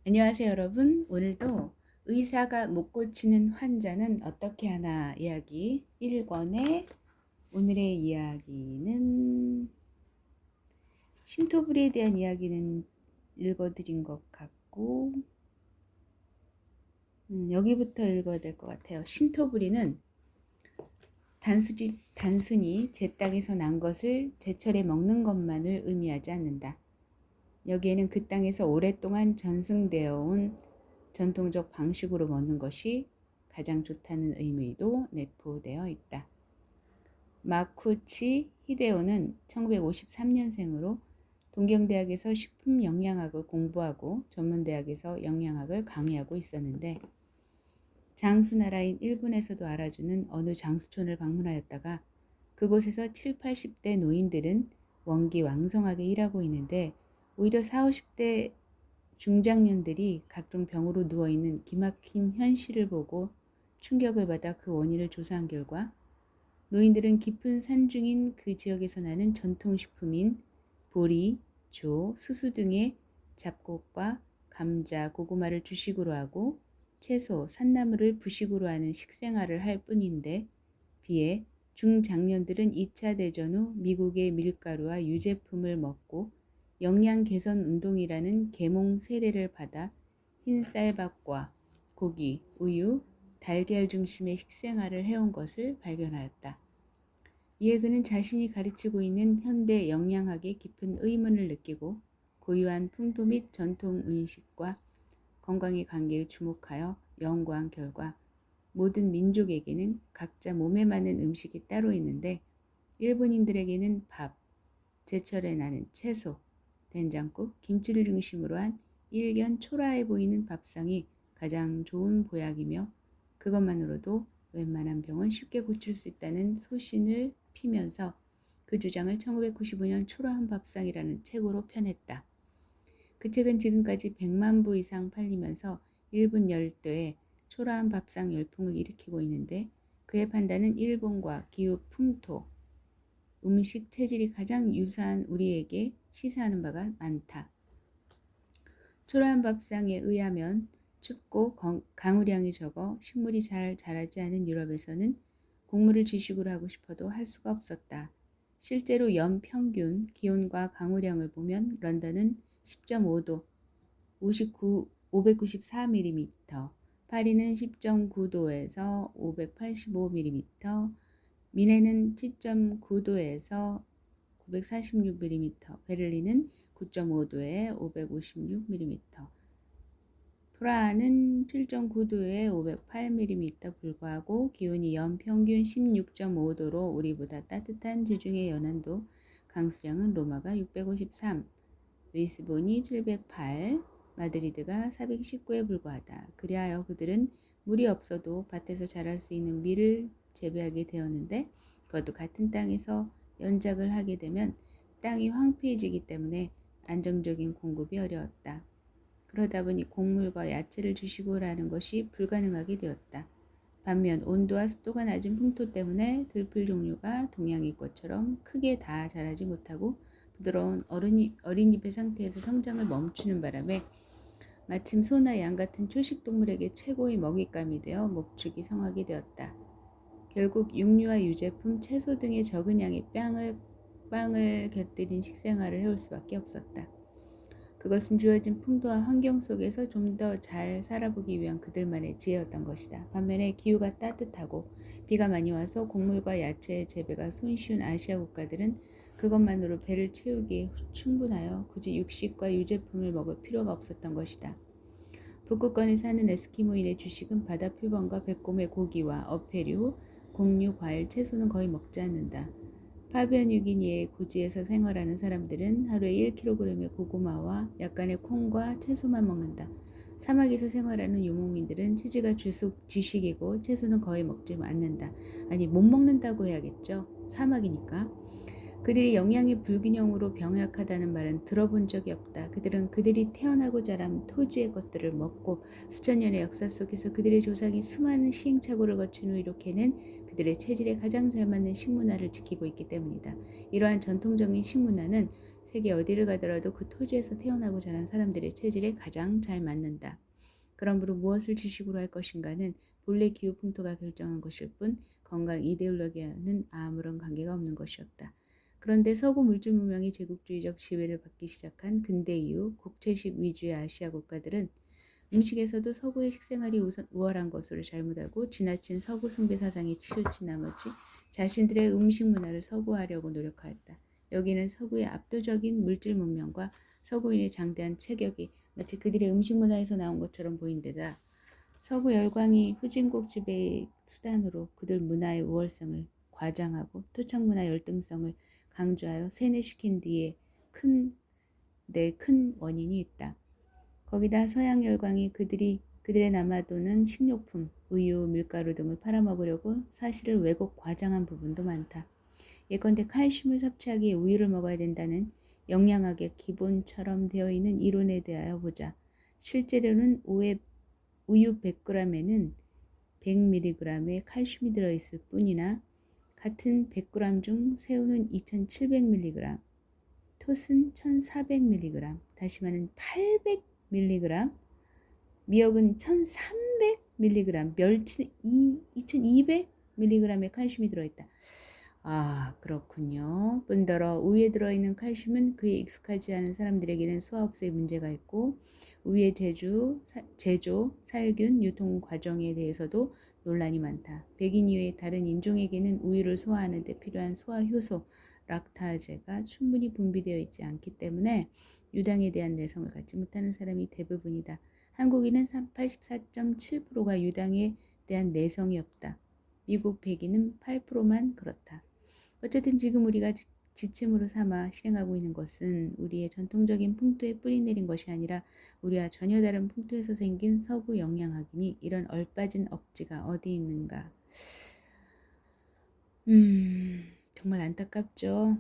안녕하세요, 여러분. 오늘도 의사가 못 고치는 환자는 어떻게 하나 이야기 1권의 오늘의 이야기는 신토부리에 대한 이야기는 읽어드린 것 같고 여기부터 읽어야 될 것 같아요. 신토부리는 단순히 제 땅에서 난 것을 제철에 먹는 것만을 의미하지 않는다. 여기에는 그 땅에서 오랫동안 전승되어 온 전통적 방식으로 먹는 것이 가장 좋다는 의미도 내포되어 있다. 마쿠치 히데오는 1953년생으로 동경대학에서 식품영양학을 공부하고 전문대학에서 영양학을 강의하고 있었는데 장수나라인 일본에서도 알아주는 어느 장수촌을 방문하였다가 그곳에서 7, 80대 노인들은 원기왕성하게 일하고 있는데 오히려 40, 50대 중장년들이 각종 병으로 누워있는 기막힌 현실을 보고 충격을 받아 그 원인을 조사한 결과 노인들은 깊은 산중인 그 지역에서 나는 전통식품인 보리, 조, 수수 등의 잡곡과 감자, 고구마를 주식으로 하고 채소, 산나물을 부식으로 하는 식생활을 할 뿐인데 비해 중장년들은 2차 대전 후 미국의 밀가루와 유제품을 먹고 영양 개선 운동이라는 계몽 세례를 받아 흰 쌀밥과 고기, 우유, 달걀 중심의 식생활을 해온 것을 발견하였다. 이에 그는 자신이 가르치고 있는 현대 영양학에 깊은 의문을 느끼고 고유한 풍토 및 전통 음식과 건강의 관계에 주목하여 연구한 결과 모든 민족에게는 각자 몸에 맞는 음식이 따로 있는데 일본인들에게는 밥, 제철에 나는 채소, 된장국, 김치를 중심으로 한 일견 초라해 보이는 밥상이 가장 좋은 보약이며 그것만으로도 웬만한 병은 쉽게 고칠 수 있다는 소신을 피면서 그 주장을 1995년 초라한 밥상이라는 책으로 펴냈다. 그 책은 지금까지 100만 부 이상 팔리면서 일본 열도에 초라한 밥상 열풍을 일으키고 있는데 그의 판단은 일본과 기후, 풍토, 음식 체질이 가장 유사한 우리에게 시사하는 바가 많다. 초라한 밥상에 의하면 춥고 강우량이 적어 식물이 잘 자라지 않은 유럽에서는 곡물을 지식으로 하고 싶어도 할 수가 없었다. 실제로 연평균 기온과 강우량을 보면 런던은 10.5도, 594mm, 파리는 10.9도에서 585mm, 미네는 7.9도에서 946mm, 베를린은 9.5도에 556mm, 프라하는 7.9도에 508mm 불과하고 기온이 연평균 16.5도로 우리보다 따뜻한 지중해 연안도 강수량은 로마가 653, 리스본이 708, 마드리드가 419에 불과하다. 그리하여 그들은 물이 없어도 밭에서 자랄 수 있는 밀을 재배하게 되었는데 그것도 같은 땅에서 연작을 하게 되면 땅이 황폐해지기 때문에 안정적인 공급이 어려웠다. 그러다 보니 곡물과 야채를 주시고 라는 것이 불가능하게 되었다. 반면 온도와 습도가 낮은 풍토 때문에 들풀 종류가 동양의 꽃처럼 크게 다 자라지 못하고 부드러운 어린 잎의 상태에서 성장을 멈추는 바람에 마침 소나 양 같은 초식동물에게 최고의 먹잇감이 되어 목축이 성하게 되었다. 결국 육류와 유제품, 채소 등의 적은 양의 빵을 곁들인 식생활을 해올 수밖에 없었다. 그것은 주어진 풍토와 환경 속에서 좀 더 잘 살아보기 위한 그들만의 지혜였던 것이다. 반면에 기후가 따뜻하고 비가 많이 와서 곡물과 야채의 재배가 손쉬운 아시아 국가들은 그것만으로 배를 채우기에 충분하여 굳이 육식과 유제품을 먹을 필요가 없었던 것이다. 북극권에 사는 에스키모인의 주식은 바다 표범과 백곰의 고기와 어패류, 곡류, 과일, 채소는 거의 먹지 않는다. 파푸아뉴기니의 고지에서 생활하는 사람들은 하루에 1kg의 고구마와 약간의 콩과 채소만 먹는다. 사막에서 생활하는 유목민들은 치즈가 주식이고 채소는 거의 먹지 않는다. 아니, 못 먹는다고 해야겠죠. 사막이니까. 그들이 영양의 불균형으로 병약하다는 말은 들어본 적이 없다. 그들은 그들이 태어나고 자란 토지의 것들을 먹고 수천 년의 역사 속에서 그들의 조상이 수많은 시행착오를 거친 후 이렇게는 그들의 체질에 가장 잘 맞는 식문화를 지키고 있기 때문이다. 이러한 전통적인 식문화는 세계 어디를 가더라도 그 토지에서 태어나고 자란 사람들의 체질에 가장 잘 맞는다. 그러므로 무엇을 지식으로 할 것인가는 본래 기후 풍토가 결정한 것일 뿐 건강 이데올로기와는 아무런 관계가 없는 것이었다. 그런데 서구 물질 문명이 제국주의적 지배를 받기 시작한 근대 이후 곡체식 위주의 아시아 국가들은 음식에서도 서구의 식생활이 우월한 것으로 잘못 알고 지나친 서구 숭배 사상에 치우친 나머지 자신들의 음식 문화를 서구화하려고 노력하였다. 여기는 서구의 압도적인 물질 문명과 서구인의 장대한 체격이 마치 그들의 음식 문화에서 나온 것처럼 보인 데다 서구 열강이 후진국 지배의 수단으로 그들 문화의 우월성을 과장하고 토착 문화 열등성을 강조하여 세뇌시킨 뒤에 큰 원인이 있다. 거기다 서양 열강이 그들의 남아도는 식료품, 우유, 밀가루 등을 팔아먹으려고 사실을 왜곡 과장한 부분도 많다. 예컨대 칼슘을 섭취하기 위해 우유를 먹어야 된다는 영양학의 기본처럼 되어 있는 이론에 대하여 보자. 실제로는 우유 100g에는 100mg의 칼슘이 들어있을 뿐이나 같은 100g 중 새우는 2700mg, 톳은 1400mg, 다시마는 800mg, 미역은 1300mg, 멸치는 2200mg의 칼슘이 들어있다. 아, 그렇군요. 뿐더러 우유에 들어있는 칼슘은 그에 익숙하지 않은 사람들에게는 소화흡수에 문제가 있고 우유의 제조, 살균, 유통 과정에 대해서도 논란이 많다. 백인 이외의 다른 인종에게는 우유를 소화하는 데 필요한 소화효소, 락타제가 충분히 분비되어 있지 않기 때문에 유당에 대한 내성을 갖지 못하는 사람이 대부분이다. 한국인은 84.7%가 유당에 대한 내성이 없다. 미국 백인은 8%만 그렇다. 어쨌든 지금 우리가 지침으로 삼아 실행하고 있는 것은 우리의 전통적인 풍토에 뿌리 내린 것이 아니라 우리와 전혀 다른 풍토에서 생긴 서구 영양학이니 이런 얼빠진 억지가 어디 있는가. 정말 안타깝죠.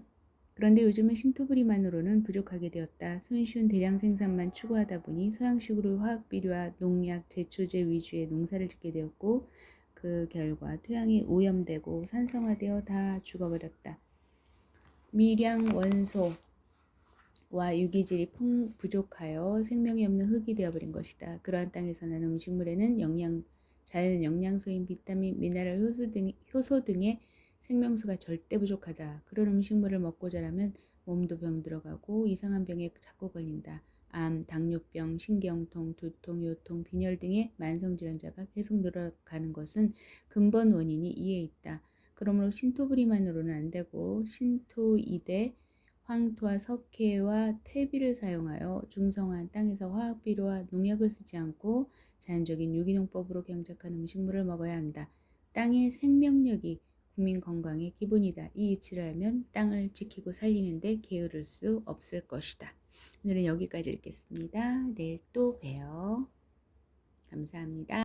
그런데 요즘은 신토부리만으로는 부족하게 되었다. 손쉬운 대량 생산만 추구하다 보니 서양식으로 화학비료와 농약, 제초제 위주의 농사를 짓게 되었고 그 결과 토양이 오염되고 산성화되어 다 죽어버렸다. 미량 원소와 유기질이 부족하여 생명이 없는 흙이 되어버린 것이다. 그러한 땅에서 나는 음식물에는 자연 영양소인 비타민, 미네랄, 효소 등의 생명수가 절대 부족하다. 그런 음식물을 먹고 자라면 몸도 병들어가고 이상한 병에 자꾸 걸린다. 암, 당뇨병, 신경통, 두통, 요통, 빈혈 등의 만성질환자가 계속 늘어가는 것은 근본 원인이 이에 있다. 그러므로 신토부리만으로는 안 되고 신토이대, 황토와 석회와 퇴비를 사용하여 중성화한 땅에서 화학비료와 농약을 쓰지 않고 자연적인 유기농법으로 경작한 음식물을 먹어야 한다. 땅의 생명력이 국민 건강의 기본이다. 이 이치를 알면 땅을 지키고 살리는 데 게으를 수 없을 것이다. 오늘은 여기까지 읽겠습니다. 내일 또 봬요. 감사합니다.